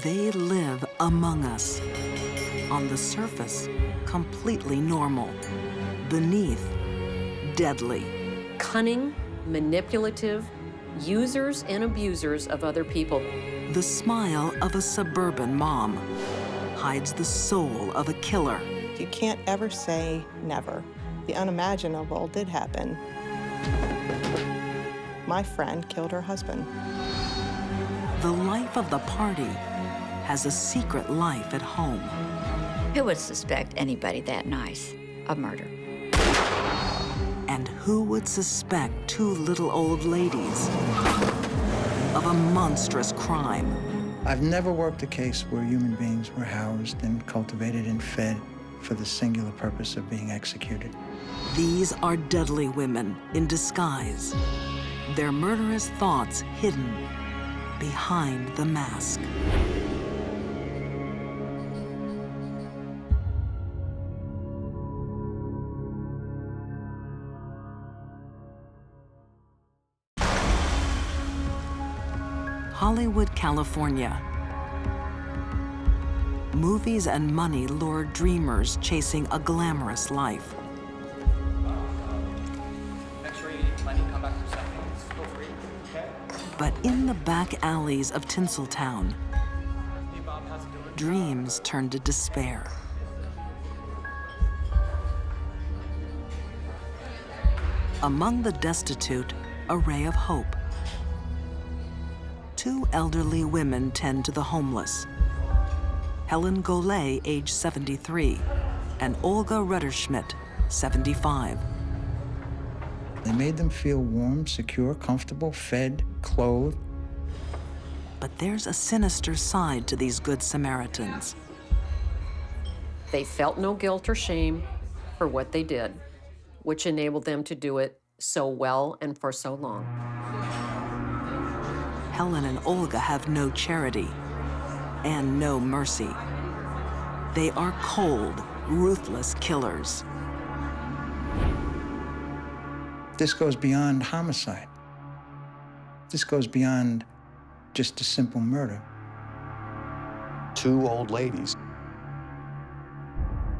They live among us. On the surface, completely normal. Beneath, deadly. Cunning, manipulative, users and abusers of other people. The smile of a suburban mom hides the soul of a killer. You can't ever say never. The unimaginable did happen. My friend killed her husband. The life of the party has a secret life at home. Who would suspect anybody that nice of murder? And who would suspect two little old ladies of a monstrous crime? I've never worked a case where human beings were housed and cultivated and fed for the singular purpose of being executed. These are deadly women in disguise, their murderous thoughts hidden behind the mask. Hollywood, California. Movies and money lure dreamers chasing a glamorous life. But in the back alleys of Tinseltown, dreams turn to despair. Among the destitute, a ray of hope. Two elderly women tend to the homeless. Helen Golay, age 73, and Olga Rutterschmidt, 75. They made them feel warm, secure, comfortable, fed, clothed. But there's a sinister side to these good Samaritans. They felt no guilt or shame for what they did, which enabled them to do it so well and for so long. Helen and Olga have no charity and no mercy. They are cold, ruthless killers. This goes beyond homicide. This goes beyond just a simple murder. Two old ladies.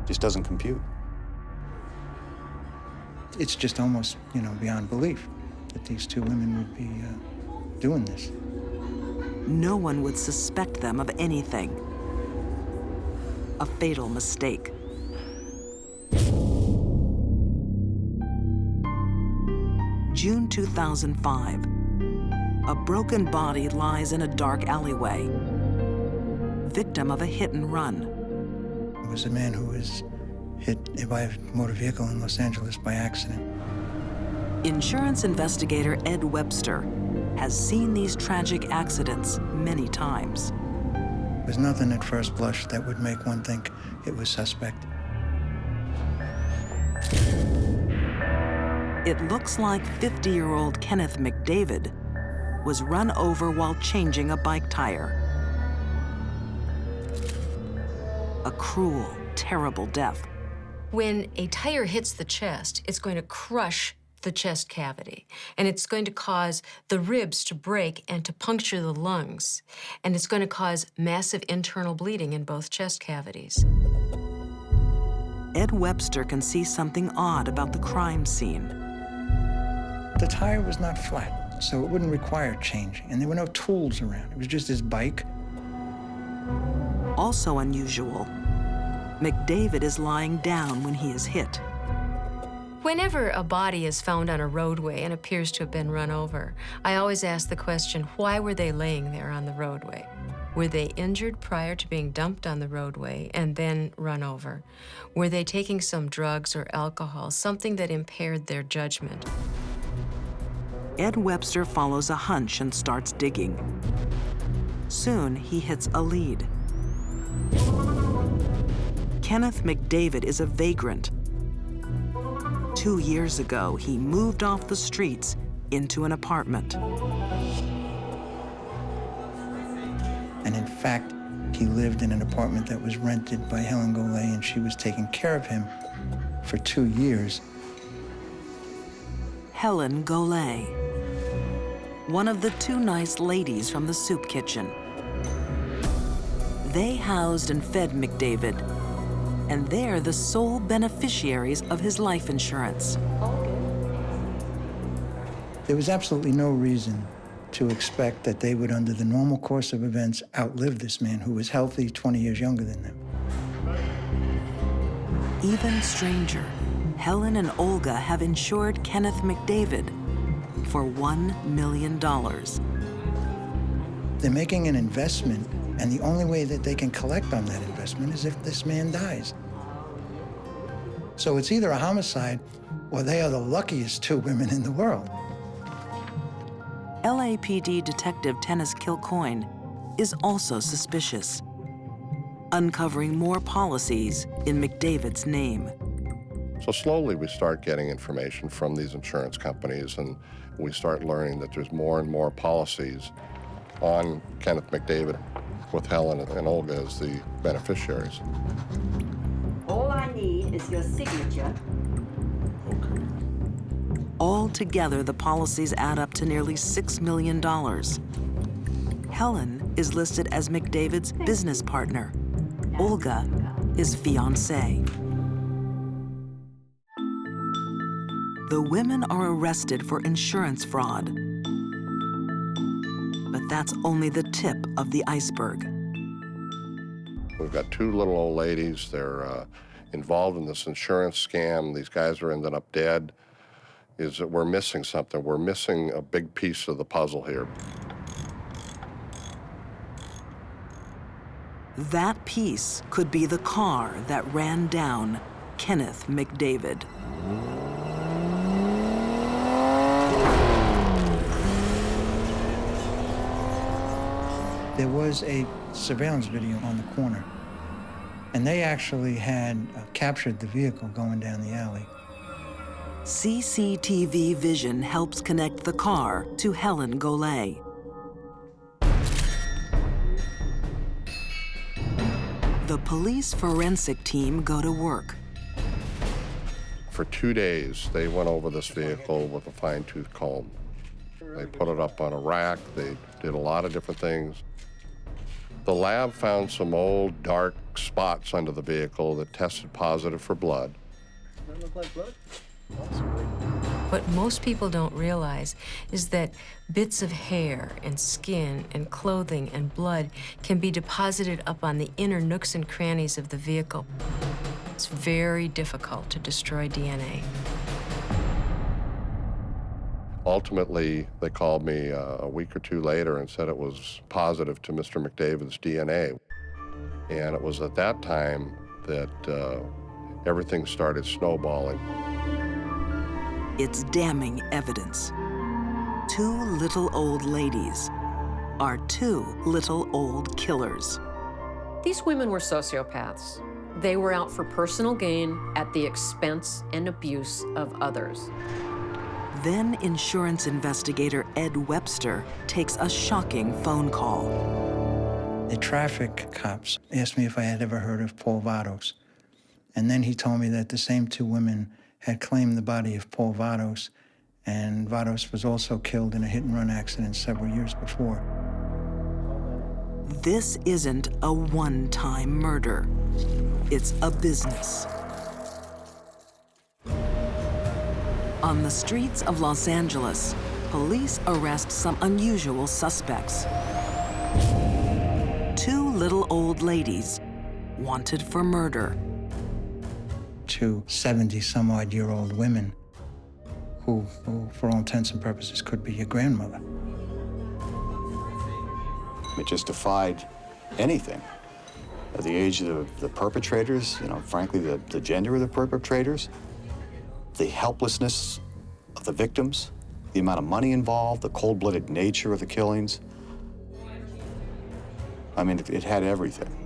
Just doesn't compute. It's just almost, beyond belief that these two women would be doing this. No one would suspect them of anything. A fatal mistake. June 2005. A broken body lies in a dark alleyway, victim of a hit and run. It was a man who was hit by a motor vehicle in Los Angeles by accident. Insurance investigator Ed Webster has seen these tragic accidents many times. There's nothing at first blush that would make one think it was suspect. It looks like 50-year-old Kenneth McDavid was run over while changing a bike tire. A cruel, terrible death. When a tire hits the chest, it's going to crush the chest cavity, and it's going to cause the ribs to break and to puncture the lungs, and it's going to cause massive internal bleeding in both chest cavities. Ed Webster can see something odd about the crime scene. The tire was not flat, so it wouldn't require changing, and there were no tools around. It was just his bike. Also unusual, McDavid is lying down when he is hit. Whenever a body is found on a roadway and appears to have been run over, I always ask the question, why were they laying there on the roadway? Were they injured prior to being dumped on the roadway and then run over? Were they taking some drugs or alcohol, something that impaired their judgment? Ed Webster follows a hunch and starts digging. Soon, he hits a lead. Kenneth McDavid is a vagrant. 2 years ago, he moved off the streets into an apartment. And in fact, he lived in an apartment that was rented by Helen Golay, and she was taking care of him for 2 years. Helen Golay, one of the two nice ladies from the soup kitchen. They housed and fed McDavid, and they're the sole beneficiaries of his life insurance. There was absolutely no reason to expect that they would, under the normal course of events, outlive this man who was healthy, 20 years younger than them. Even stranger, Helen and Olga have insured Kenneth McDavid for $1 million. They're making an investment, and the only way that they can collect on that investment is if this man dies. So it's either a homicide or they are the luckiest two women in the world. LAPD Detective Tennis Kilcoyne is also suspicious, uncovering more policies in McDavid's name. So slowly we start getting information from these insurance companies, and we start learning that there's more and more policies on Kenneth McDavid, with Helen and Olga as the beneficiaries. All I need is your signature. Altogether, the policies add up to nearly $6 million. Helen is listed as McDavid's business partner. Olga is fiancée. The women are arrested for insurance fraud. But that's only the tip of the iceberg. We've got two little old ladies. They're involved in this insurance scam. These guys are ending up dead. Is that we're missing something. We're missing a big piece of the puzzle here. That piece could be the car that ran down Kenneth McDavid. There was a surveillance video on the corner, and they actually had captured the vehicle going down the alley. CCTV vision helps connect the car to Helen Golay. The police forensic team go to work. For 2 days, they went over this vehicle with a fine-tooth comb. They put it up on a rack. They did a lot of different things. The lab found some old, dark spots under the vehicle that tested positive for blood. Does that look like blood? What most people don't realize is that bits of hair and skin and clothing and blood can be deposited up on the inner nooks and crannies of the vehicle. It's very difficult to destroy DNA. Ultimately, they called me a week or two later and said it was positive to Mr. McDavid's DNA. And it was at that time that everything started snowballing. It's damning evidence. Two little old ladies are two little old killers. These women were sociopaths. They were out for personal gain at the expense and abuse of others. Then insurance investigator Ed Webster takes a shocking phone call. The traffic cops asked me if I had ever heard of Paul Vados. And then he told me that the same two women had claimed the body of Paul Vados, and Vados was also killed in a hit-and-run accident several years before. This isn't a one-time murder. It's a business. On the streets of Los Angeles, police arrest some unusual suspects. Two little old ladies wanted for murder. Two 70-some-odd-year-old women who, for all intents and purposes, could be your grandmother. It just defied anything. At the age of the perpetrators, frankly, the gender of the perpetrators, the helplessness of the victims, the amount of money involved, the cold-blooded nature of the killings. I mean, it had everything.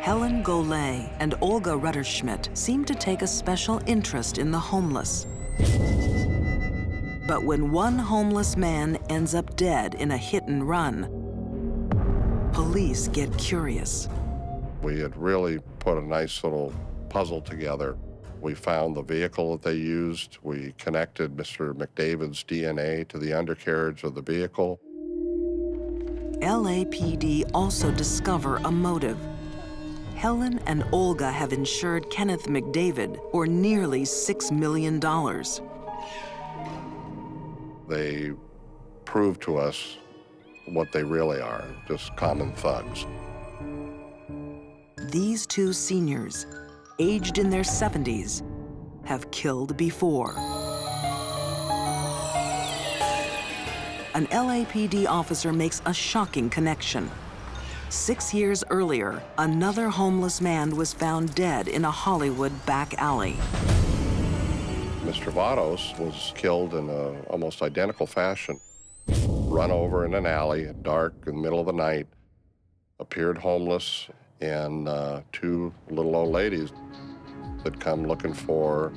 Helen Golay and Olga Rutterschmidt seem to take a special interest in the homeless. But when one homeless man ends up dead in a hit and run, police get curious. We had really put a nice little puzzle together. We found the vehicle that they used. We connected Mr. McDavid's DNA to the undercarriage of the vehicle. LAPD also discover a motive. Helen and Olga have insured Kenneth McDavid for nearly $6 million. They proved to us what they really are, just common thugs. These two seniors, aged in their 70s, have killed before. An LAPD officer makes a shocking connection. 6 years earlier, another homeless man was found dead in a Hollywood back alley. Mr. Vados was killed in an almost identical fashion. Run over in an alley, dark, in the middle of the night, appeared homeless, and two little old ladies that come looking for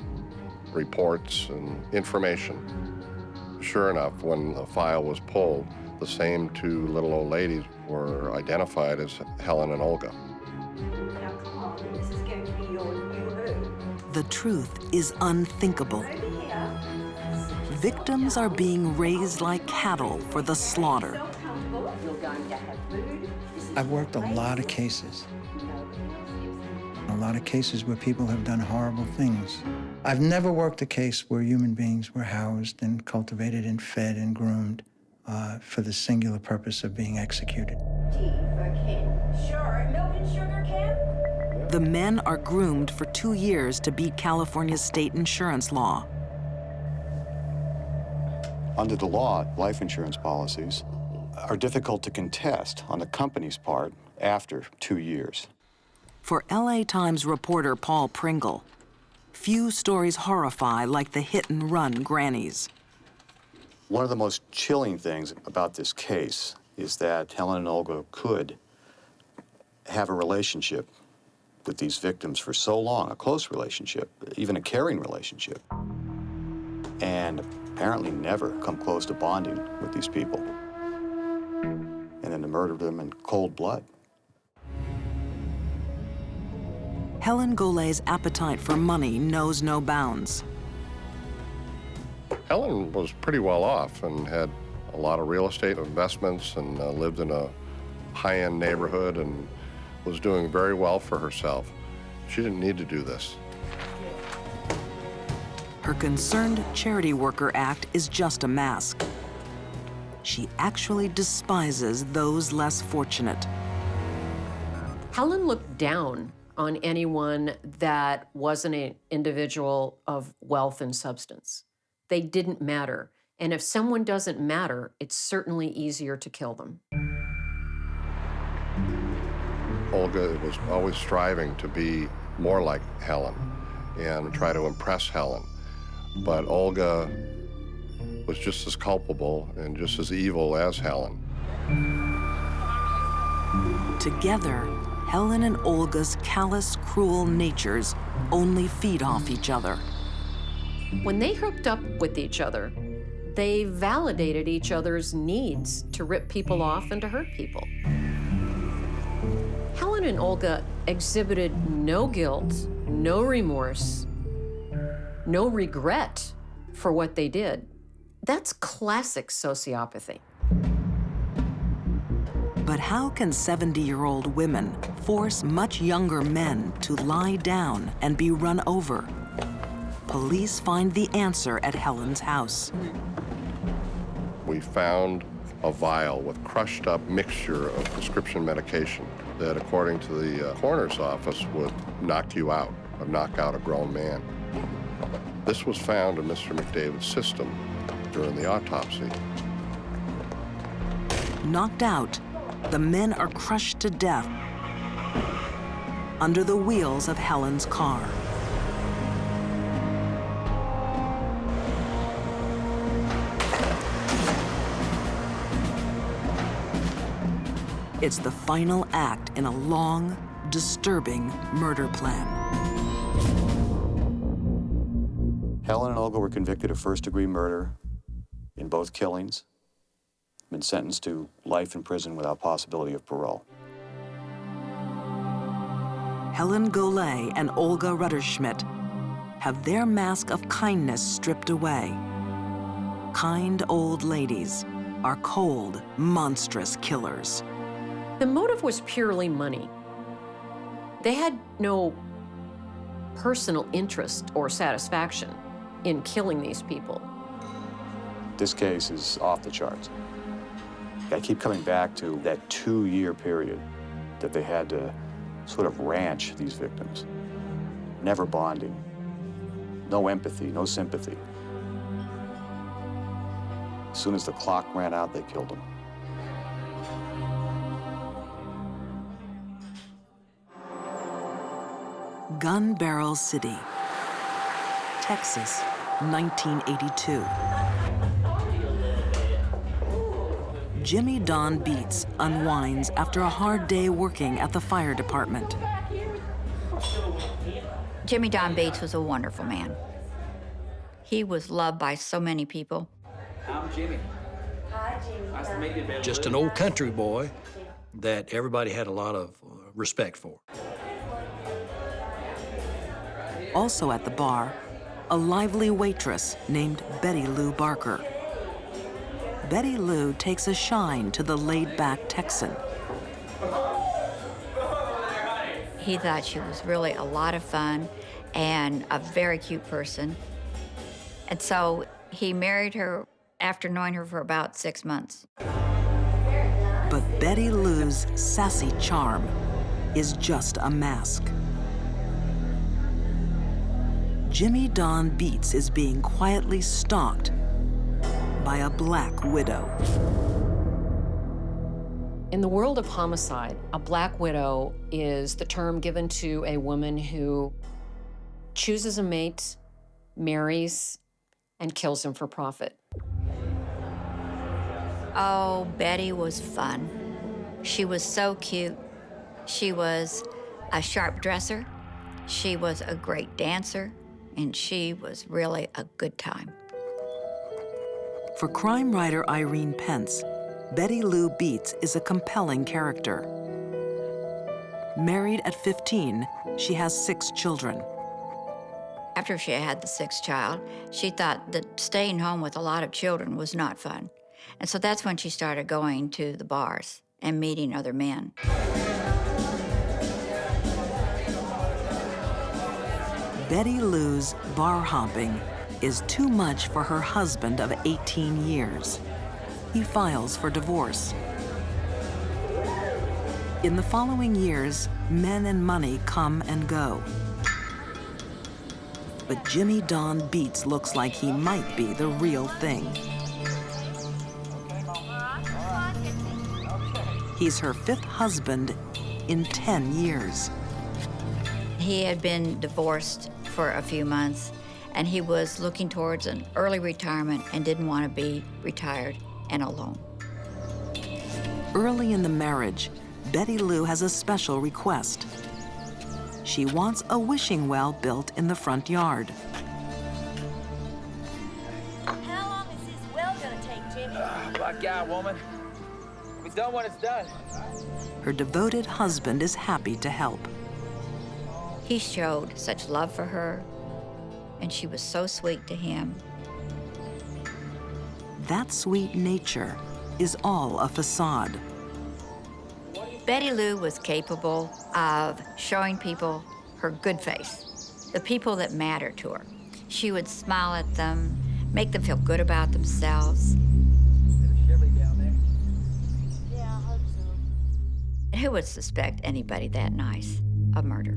reports and information. Sure enough, when the file was pulled, the same two little old ladies were identified as Helen and Olga. Now come on, this is going to be your new home. The truth is unthinkable. Over here. Victims are being raised like cattle for the slaughter. So comfortable. You're going to have food. This is I've worked a lot of cases. A lot of cases where people have done horrible things. I've never worked a case where human beings were housed and cultivated and fed and groomed for the singular purpose of being executed. tea for Ken. Sure, milk and sugar, Ken? The men are groomed for 2 years to beat California's state insurance law. Under the law, life insurance policies are difficult to contest on the company's part after 2 years. For LA Times reporter Paul Pringle, few stories horrify like the hit-and-run grannies. One of the most chilling things about this case is that Helen and Olga could have a relationship with these victims for so long, a close relationship, even a caring relationship, and apparently never come close to bonding with these people, and then to murder them in cold blood. Helen Golay's appetite for money knows no bounds. Helen was pretty well off and had a lot of real estate investments and lived in a high-end neighborhood and was doing very well for herself. She didn't need to do this. Her concerned charity worker act is just a mask. She actually despises those less fortunate. Helen looked down on anyone that wasn't an individual of wealth and substance. They didn't matter. And if someone doesn't matter, it's certainly easier to kill them. Olga was always striving to be more like Helen and try to impress Helen. But Olga was just as culpable and just as evil as Helen. Together, Helen and Olga's callous, cruel natures only feed off each other. When they hooked up with each other, they validated each other's needs to rip people off and to hurt people. Helen and Olga exhibited no guilt, no remorse, no regret for what they did. That's classic sociopathy. But how can 70-year-old women force much younger men to lie down and be run over? Police find the answer at Helen's house. We found a vial with crushed up mixture of prescription medication that, according to the coroner's office, would knock you out, or knock out a grown man. This was found in Mr. McDavid's system during the autopsy. Knocked out, the men are crushed to death under the wheels of Helen's car. It's the final act in a long, disturbing murder plan. Helen and Olga were convicted of first-degree murder in both killings, been sentenced to life in prison without possibility of parole. Helen Golay and Olga Rutterschmidt have their mask of kindness stripped away. Kind old ladies, are cold, monstrous killers. The motive was purely money. They had no personal interest or satisfaction in killing these people. This case is off the charts. I keep coming back to that 2-year period that they had to sort of ranch these victims. Never bonding, no empathy, no sympathy. As soon as the clock ran out, they killed them. Gun Barrel City, Texas, 1982. Jimmy Don Beets unwinds after a hard day working at the fire department. Jimmy Don Beets was a wonderful man. He was loved by so many people. I'm Jimmy. Hi, Jimmy. Nice to meet you, baby. Just an old country boy that everybody had a lot of respect for. Also at the bar, a lively waitress named Betty Lou Barker. Betty Lou takes a shine to the laid-back Texan. He thought she was really a lot of fun and a very cute person. And so he married her after knowing her for about 6 months. But Betty Lou's sassy charm is just a mask. Jimmy Don Beets is being quietly stalked by a black widow. In the world of homicide, a black widow is the term given to a woman who chooses a mate, marries, and kills him for profit. Oh, Betty was fun. She was so cute. She was a sharp dresser. She was a great dancer, and she was really a good time. For crime writer Irene Pence, Betty Lou Beets is a compelling character. Married at 15, she has 6 children. After she had the 6th child, she thought that staying home with a lot of children was not fun. And so that's when she started going to the bars and meeting other men. Betty Lou's bar hopping is too much for her husband of 18 years. He files for divorce. In the following years, men and money come and go. But Jimmy Don Beets looks like he might be the real thing. He's her 5th husband in 10 years. He had been divorced for a few months, and he was looking towards an early retirement and didn't want to be retired and alone. Early in the marriage, Betty Lou has a special request. She wants a wishing well built in the front yard. How long is this well gonna take, Jimmy? Black guy, woman. We'll be done when it's done. Her devoted husband is happy to help. He showed such love for her, and she was so sweet to him. That sweet nature is all a facade. Betty Lou was capable of showing people her good face, the people that mattered to her. She would smile at them, make them feel good about themselves. Yeah, I hope so. Who would suspect anybody that nice of murder?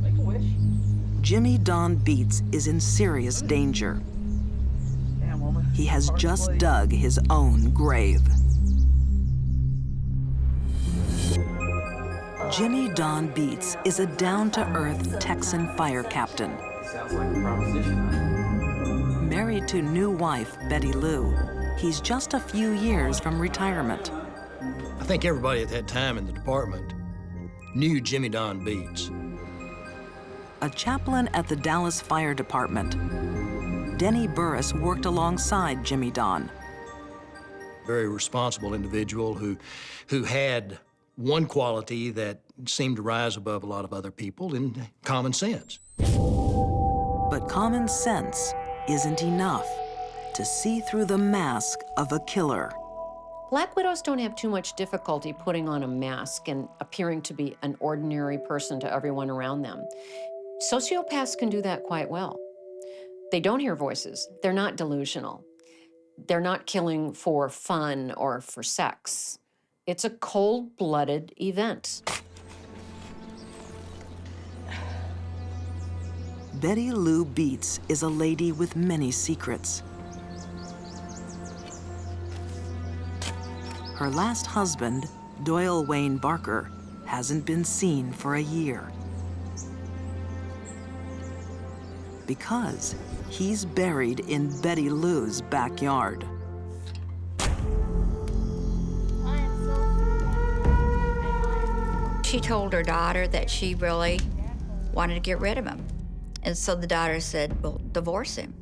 Make a wish. Jimmy Don Beets is in serious danger. Damn, woman. He has just dug his own grave. Jimmy Don Beets is a down-to-earth Texan fire captain. Sounds like a proposition. Married to new wife, Betty Lou, he's just a few years from retirement. I think everybody at that time in the department knew Jimmy Don Beets. A chaplain at the Dallas Fire Department, Denny Burris worked alongside Jimmy Don. Very responsible individual who had one quality that seemed to rise above a lot of other people in common sense. But common sense isn't enough. to see through the mask of a killer. Black widows don't have too much difficulty putting on a mask and appearing to be an ordinary person to everyone around them. Sociopaths can do that quite well. They don't hear voices. They're not delusional. They're not killing for fun or for sex. It's a cold-blooded event. Betty Lou Beets is a lady with many secrets. Her last husband, Doyle Wayne Barker, hasn't been seen for a year. Because he's buried in Betty Lou's backyard. She told her daughter that she really wanted to get rid of him. And so the daughter said, well, divorce him.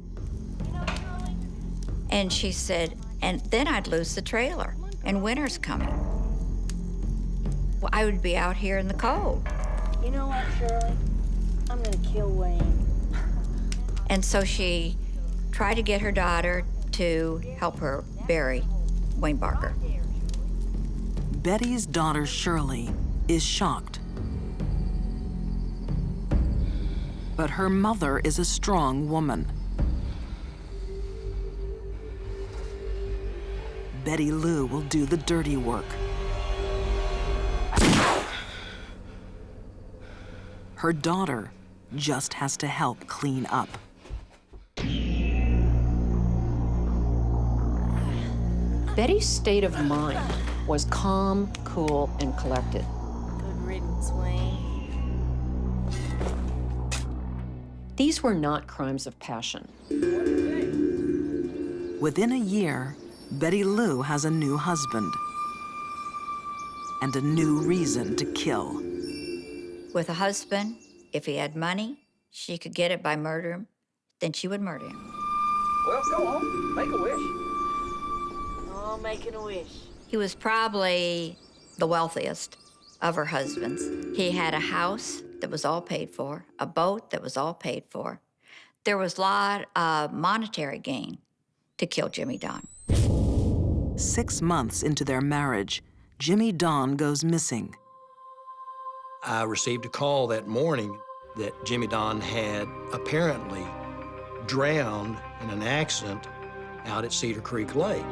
And she said, and then I'd lose the trailer, and winter's coming. Well, I would be out here in the cold. You know what, Shirley? I'm gonna kill Wayne. And so she tried to get her daughter to help her bury Wayne Barker. Betty's daughter, Shirley, is shocked. But her mother is a strong woman. Betty Lou will do the dirty work. Her daughter just has to help clean up. Betty's state of mind was calm, cool, and collected. Good riddance, Wayne. These were not crimes of passion. Within a year, Betty Lou has a new husband and a new reason to kill. With a husband, if he had money, she could get it by murder him, then she would murder him. Well, go on, make a wish. Oh, making a wish. He was probably the wealthiest of her husbands. He had a house that was all paid for, a boat that was all paid for. There was a lot of monetary gain to kill Jimmy Don. 6 months into their marriage, Jimmy Don goes missing. I received a call that morning that Jimmy Don had apparently drowned in an accident out at Cedar Creek Lake.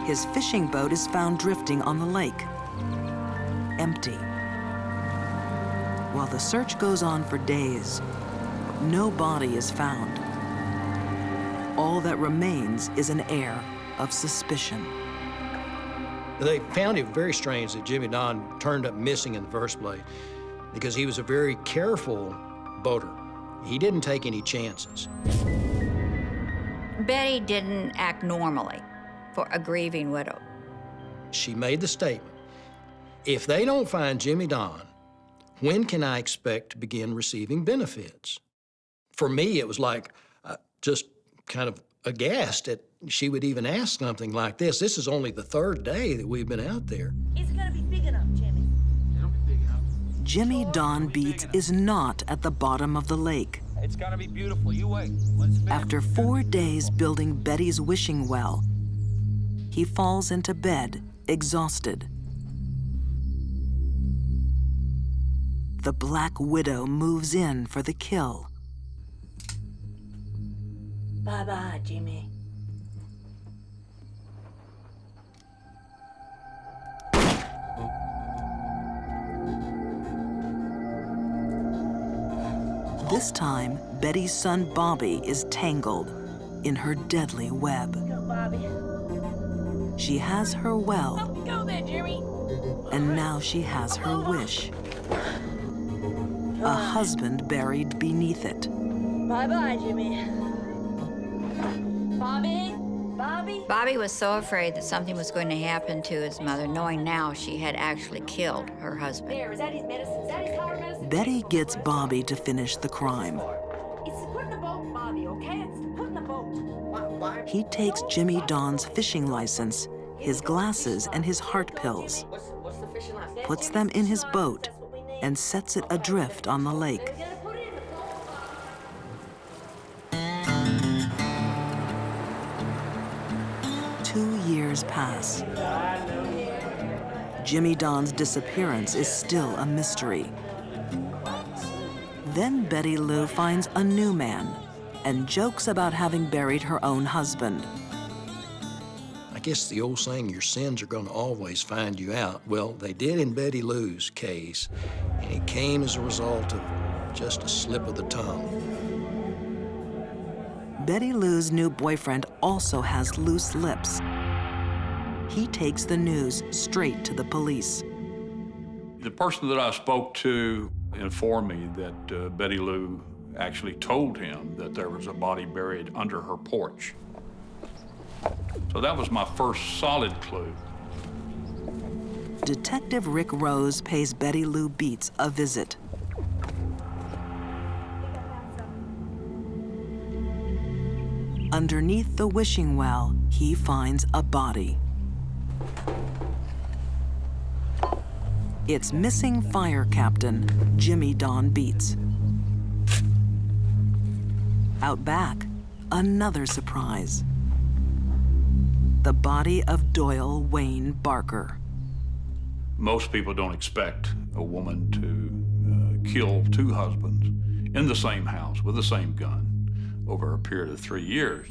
His fishing boat is found drifting on the lake, empty. While the search goes on for days, no body is found. All that remains is an air of suspicion. They found it very strange that Jimmy Don turned up missing in the first place because he was a very careful boater. He didn't take any chances. Betty didn't act normally for a grieving widow. She made the statement, if they don't find Jimmy Don, when can I expect to begin receiving benefits? For me, it was like just kind of aghast that she would even ask something like this. This is only the third day that we've been out there. It's gonna be big enough, Jimmy. It'll be big enough. Jimmy Don Beets is not at the bottom of the lake. It's gonna be beautiful. You wait. When it's finished, After 4 days building Betty's wishing well, he falls into bed, exhausted. The Black Widow moves in for the kill. Bye-bye, Jimmy. This time, Betty's son Bobby is tangled in her deadly web. Go, Bobby. She has her well, Go there, Jimmy. and now she has her wish. A husband buried beneath it. Bye-bye, Jimmy. Bobby? Bobby? Bobby was so afraid that something was going to happen to his mother, knowing now she had actually killed her husband. There, is that his medicine? Is that his collar medicine? Betty gets Bobby to finish the crime. It's to put in the boat, Bobby, okay? It's to put in the boat. He takes Jimmy Don's fishing license, his glasses, and his heart pills, what's the fishing line? puts them in his boat, and sets it adrift on the lake. years pass. Jimmy Don's disappearance is still a mystery. Then Betty Lou finds a new man and jokes about having buried her own husband. I guess the old saying, your sins are going to always find you out. Well, they did in Betty Lou's case, and it came as a result of just a slip of the tongue. Betty Lou's new boyfriend also has loose lips. He takes the news straight to the police. The person that I spoke to informed me that Betty Lou actually told him that there was a body buried under her porch. So that was my first solid clue. Detective Rick Rose pays Betty Lou Beets a visit. Underneath the wishing well, he finds a body. It's missing fire captain Jimmy Don Beets. Out back, another surprise. The body of Doyle Wayne Barker. Most people don't expect a woman to kill two husbands in the same house with the same gun over a period of 3 years.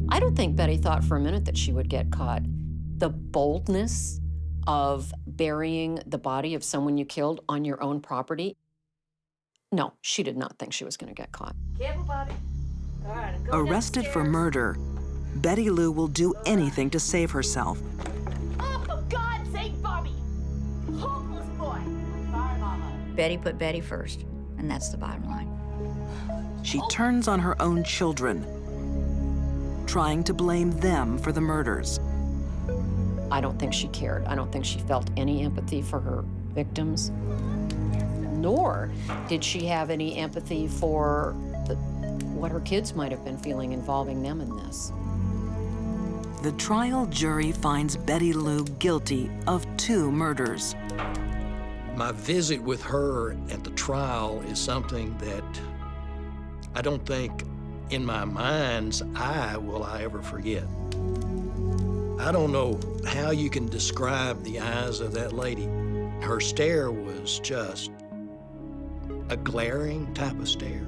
I don't think Betty thought for a minute that she would get caught. The boldness of burying the body of someone you killed on your own property, no, she did not think she was going to get caught. Careful, Bobby. All right, go Arrested for murder, Betty Lou will do anything to save herself. Oh, for God's sake, Bobby! Hopeless boy. Sorry, Mama. Betty put Betty first, and that's the bottom line. She turns on her own children, trying to blame them for the murders. I don't think she cared. I don't think she felt any empathy for her victims, nor did she have any empathy for what her kids might have been feeling involving them in this. The trial jury finds Betty Lou guilty of 2 murders. My visit with her at the trial is something that I don't think in my mind's eye will I ever forget. I don't know how you can describe the eyes of that lady. Her stare was just a glaring type of stare.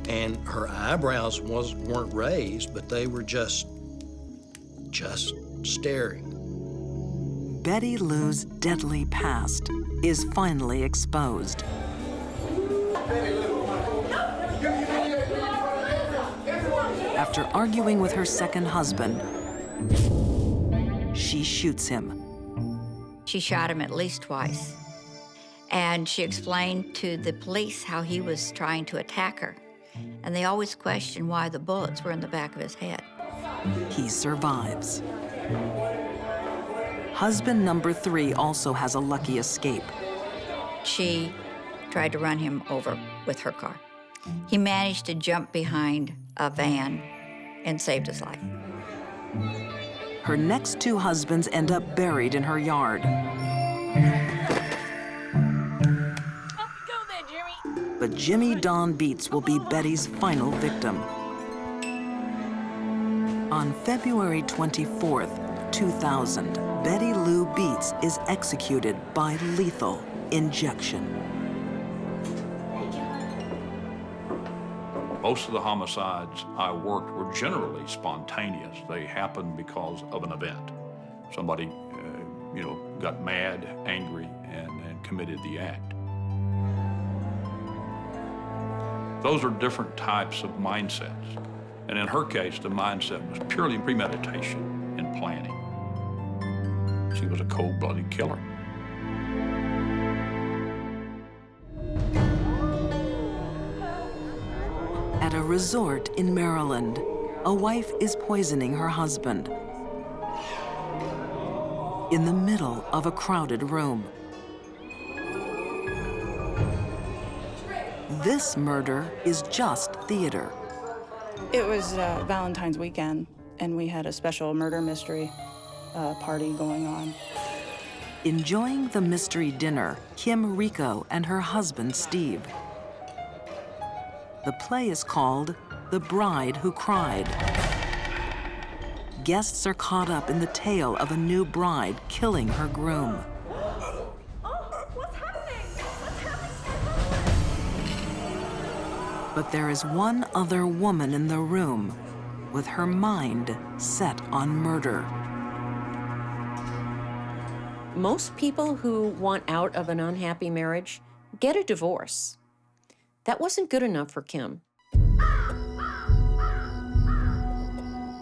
And her eyebrows weren't raised, but they were just staring. Betty Lou's deadly past is finally exposed. After arguing with her second husband, she shoots him. She shot him at least twice. And she explained to the police how he was trying to attack her. And they always questioned why the bullets were in the back of his head. He survives. Husband number 3 also has a lucky escape. She tried to run him over with her car. He managed to jump behind a van and saved his life. Her next 2 husbands end up buried in her yard. Go there, Jimmy. But Jimmy Don Beets will be Betty's final victim. On February 24th, 2000, Betty Lou Beets is executed by lethal injection. Most of the homicides I worked were generally spontaneous. They happened because of an event. Somebody, got mad, angry, and committed the act. Those are different types of mindsets. And in her case, the mindset was purely premeditation and planning. She was a cold-blooded killer. At a resort in Maryland, a wife is poisoning her husband. In the middle of a crowded room. This murder is just theater. It was Valentine's weekend, and we had a special murder mystery party going on. Enjoying the mystery dinner, Kim Rico and her husband, Steve. The play is called The Bride Who Cried. guests are caught up in the tale of a new bride killing her groom. But there is one other woman in the room with her mind set on murder. Most people who want out of an unhappy marriage get a divorce. That wasn't good enough for Kim.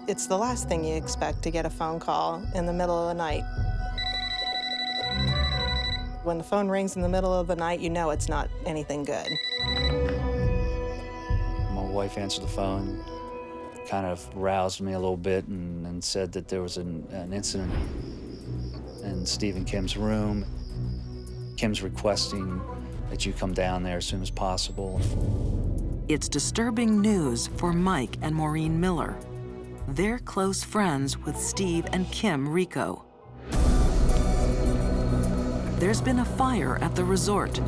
It's the last thing you expect to get a phone call in the middle of the night. When the phone rings in the middle of the night, you know it's not anything good. My wife answered the phone, kind of roused me a little bit and said that there was an incident in Steve and Kim's room. Kim's requesting that you come down there as soon as possible. It's disturbing news for Mike and Maureen Miller. They're close friends with Steve and Kim Rico. There's been a fire at the resort.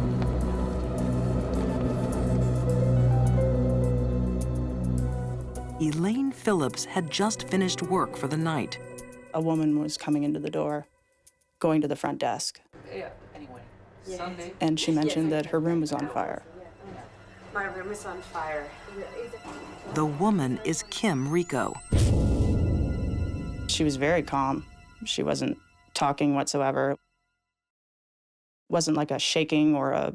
Elaine Phillips had just finished work for the night. A woman was coming into the door, going to the front desk. Yeah, anyway. Sunday. And she mentioned that her room was on fire. My room is on fire. The woman is Kim Rico. She was very calm. She wasn't talking whatsoever. It wasn't like a shaking or a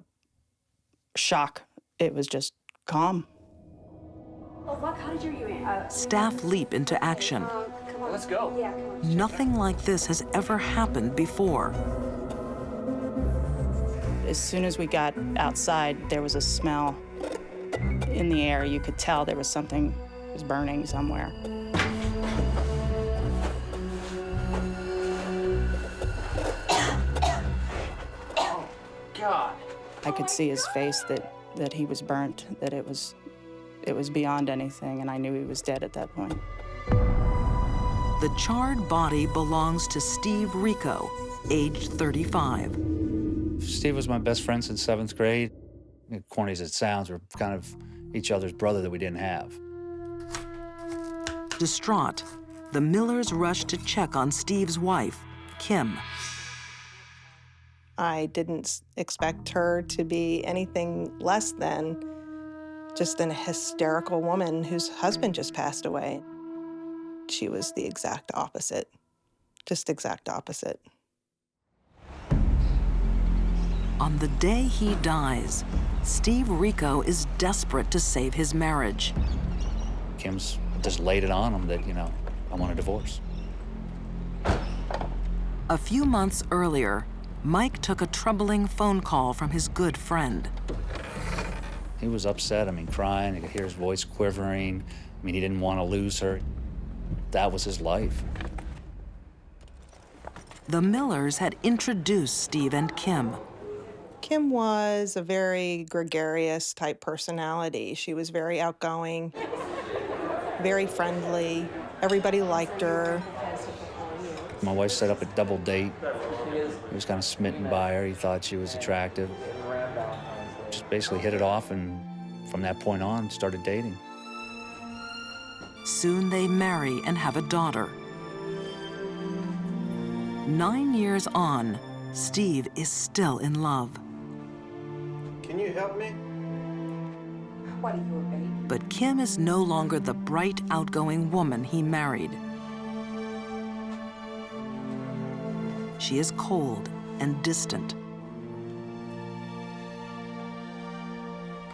shock. It was just calm. Oh, what college are you in? Staff leap into action. Come on. Let's go. Yeah, come on. Nothing like this has ever happened before. As soon as we got outside, there was a smell in the air. You could tell there was something was burning somewhere. Oh, God. I could see his face that he was burnt, that it was beyond anything, and I knew he was dead at that point. The charred body belongs to Steve Rico, aged 35. Steve was my best friend since 7th grade. Corny as it sounds, we're kind of each other's brother that we didn't have. Distraught, the Millers rushed to check on Steve's wife, Kim. I didn't expect her to be anything less than just an hysterical woman whose husband just passed away. She was the exact opposite, just exact opposite. On the day he dies, Steve Rico is desperate to save his marriage. Kim's just laid it on him that, you know, I want a divorce. A few months earlier, Mike took a troubling phone call from his good friend. He was upset, I mean, crying. I could hear his voice quivering. I mean, he didn't want to lose her. That was his life. The Millers had introduced Steve and Kim. Kim was a very gregarious type personality. She was very outgoing, very friendly. Everybody liked her. My wife set up a double date. He was kind of smitten by her. He thought she was attractive. Just basically hit it off, and from that point on, started dating. Soon they marry and have a daughter. 9 years on, Steve is still in love. Can you help me? What are you, a baby? But Kim is no longer the bright, outgoing woman he married. She is cold and distant.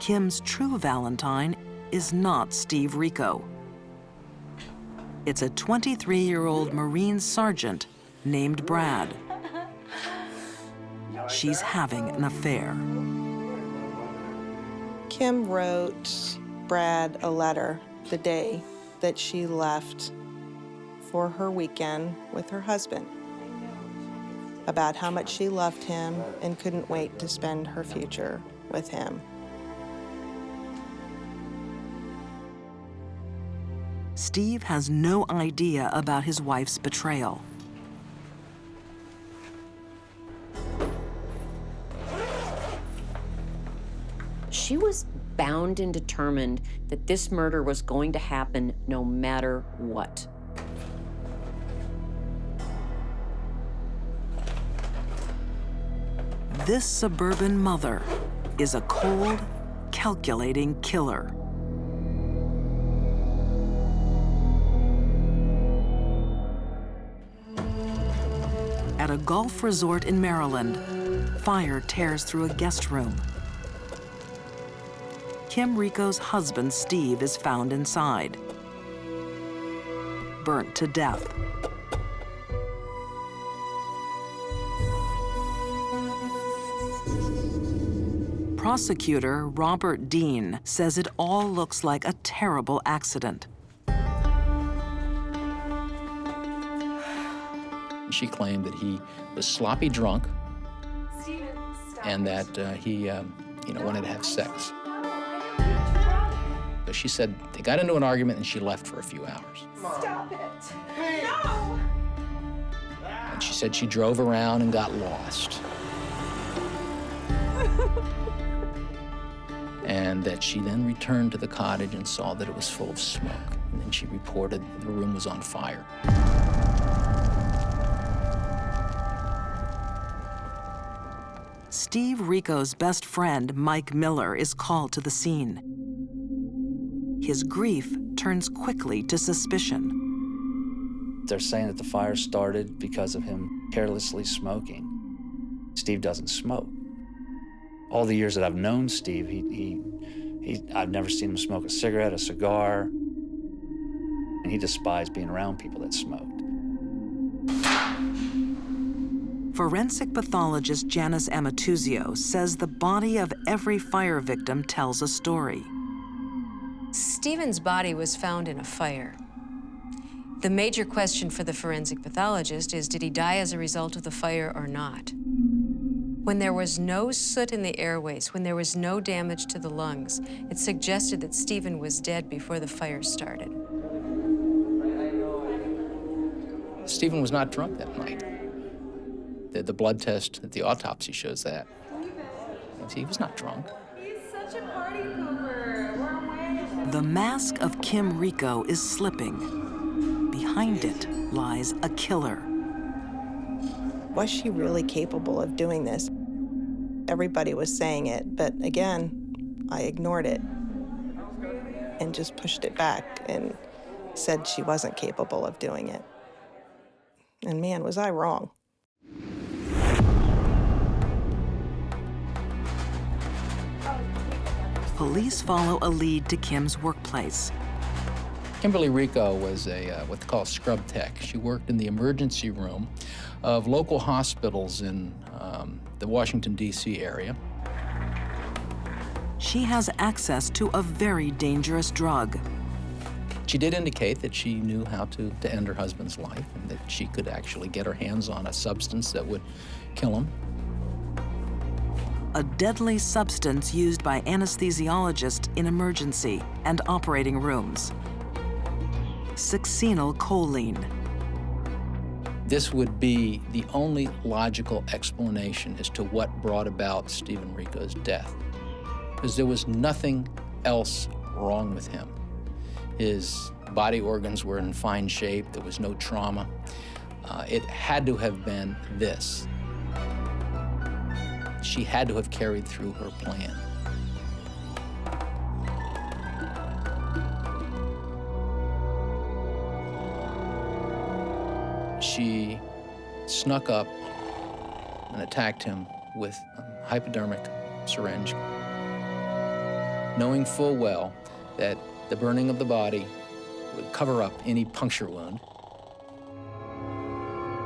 Kim's true Valentine is not Steve Rico. It's a 23-year-old Marine sergeant named Brad. She's having an affair. Kim wrote Brad a letter the day that she left for her weekend with her husband about how much she loved him and couldn't wait to spend her future with him. Steve has no idea about his wife's betrayal. She was bound and determined that this murder was going to happen no matter what. This suburban mother is a cold, calculating killer. At a golf resort in Maryland, fire tears through a guest room. Kim Rico's husband, Steve, is found inside, burnt to death. Prosecutor Robert Dean says it all looks like a terrible accident. She claimed that he was sloppy drunk and that he wanted to have sex. So she said they got into an argument and she left for a few hours. Stop it! No! And she said she drove around and got lost. And that she then returned to the cottage and saw that it was full of smoke. And then she reported the room was on fire. Steve Rico's best friend, Mike Miller, is called to the scene. His grief turns quickly to suspicion. They're saying that the fire started because of him carelessly smoking. Steve doesn't smoke. All the years that I've known Steve, I've never seen him smoke a cigarette, a cigar, and he despised being around people that smoked. Forensic pathologist Janice Amatuzio says the body of every fire victim tells a story. Stephen's body was found in a fire. The major question for the forensic pathologist is, did he die as a result of the fire or not? When there was no soot in the airways, when there was no damage to the lungs, it suggested that Stephen was dead before the fire started. Stephen was not drunk that night. The blood test at the autopsy shows that. He was not drunk. He's such a party pooper. We're away. The mask of Kim Rico is slipping. Behind it lies a killer. Was she really capable of doing this? Everybody was saying it, but again, I ignored it and just pushed it back and said she wasn't capable of doing it. And man, was I wrong. Police follow a lead to Kim's workplace. Kimberly Rico was what they call a scrub tech. She worked in the emergency room of local hospitals in the Washington, D.C. area. She has access to a very dangerous drug. She did indicate that she knew how to end her husband's life and that she could actually get her hands on a substance that would kill him. A deadly substance used by anesthesiologists in emergency and operating rooms. Succinylcholine. This would be the only logical explanation as to what brought about Stephen Rico's death, because there was nothing else wrong with him. His body organs were in fine shape, there was no trauma. It had to have been this. She had to have carried through her plan. She snuck up and attacked him with a hypodermic syringe, knowing full well that the burning of the body would cover up any puncture wound.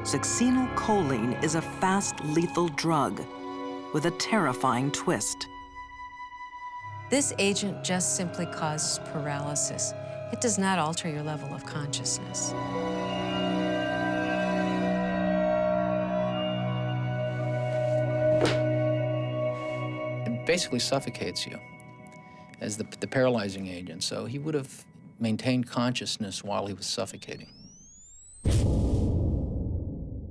Succinylcholine is a fast, lethal drug with a terrifying twist. This agent just simply causes paralysis. It does not alter your level of consciousness. It basically suffocates you as the paralyzing agent, so he would have maintained consciousness while he was suffocating.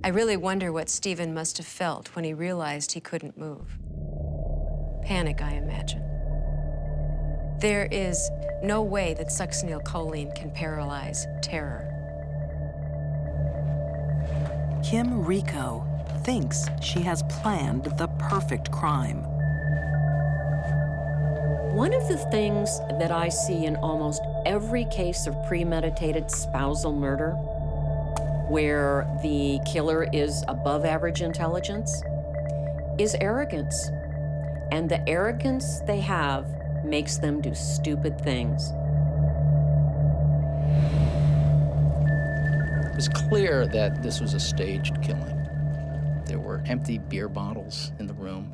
I really wonder what Stephen must have felt when he realized he couldn't move. Panic, I imagine. There is no way that succinylcholine can paralyze terror. Kim Rico thinks she has planned the perfect crime. One of the things that I see in almost every case of premeditated spousal murder, where the killer is above average intelligence, is arrogance. And the arrogance they have makes them do stupid things. It was clear that this was a staged killing. There were empty beer bottles in the room,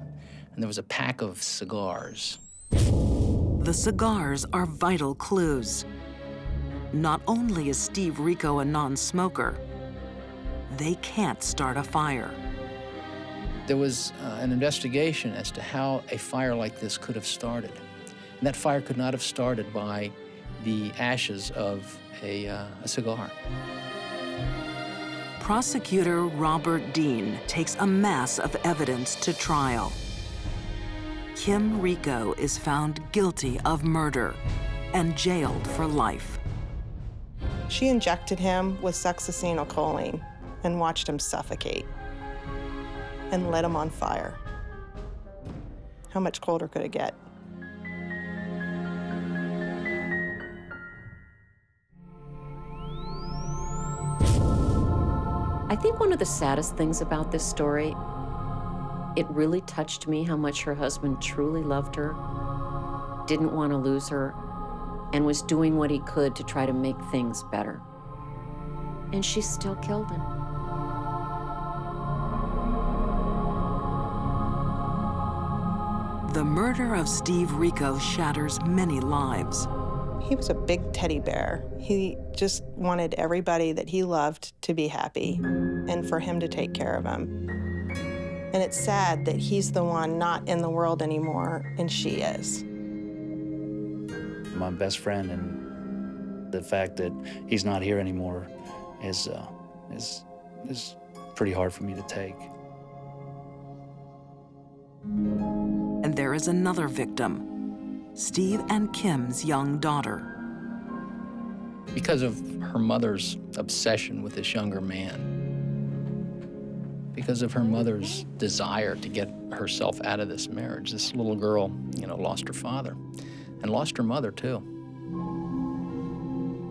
and there was a pack of cigars. The cigars are vital clues. Not only is Steve Rico a non-smoker, they can't start a fire. There was an investigation as to how a fire like this could have started. And that fire could not have started by the ashes of a cigar. Prosecutor Robert Dean takes a mass of evidence to trial. Kim Rico is found guilty of murder and jailed for life. She injected him with succinylcholine and watched him suffocate and lit him on fire. How much colder could it get? I think one of the saddest things about this story, it really touched me how much her husband truly loved her, didn't want to lose her, and was doing what he could to try to make things better. And she still killed him. The murder of Steve Rico shatters many lives. He was a big teddy bear. He just wanted everybody that he loved to be happy and for him to take care of him. And it's sad that he's the one not in the world anymore, and she is. My best friend, and the fact that he's not here anymore is pretty hard for me to take. And there is another victim, Steve and Kim's young daughter. Because of her mother's obsession with this younger man, because of her mother's desire to get herself out of this marriage, this little girl, lost her father and lost her mother too.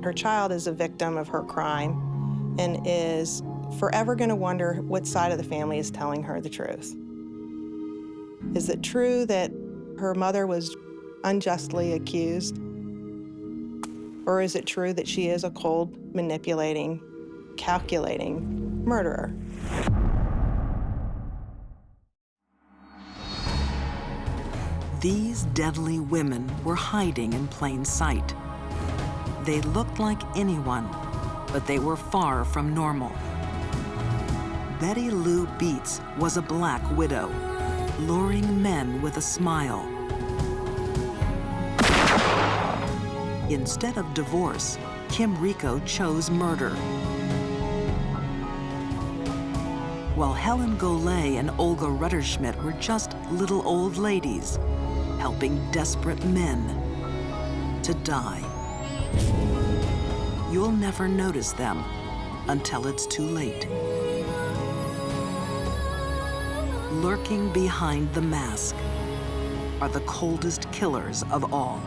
Her child is a victim of her crime and is forever going to wonder what side of the family is telling her the truth. Is it true that her mother was unjustly accused? Or is it true that she is a cold, manipulating, calculating murderer? These deadly women were hiding in plain sight. They looked like anyone, but they were far from normal. Betty Lou Beets was a black widow, luring men with a smile. Instead of divorce, Kim Rico chose murder. While Helen Golay and Olga Rutterschmidt were just little old ladies, helping desperate men to die. You'll never notice them until it's too late. Lurking behind the mask are the coldest killers of all.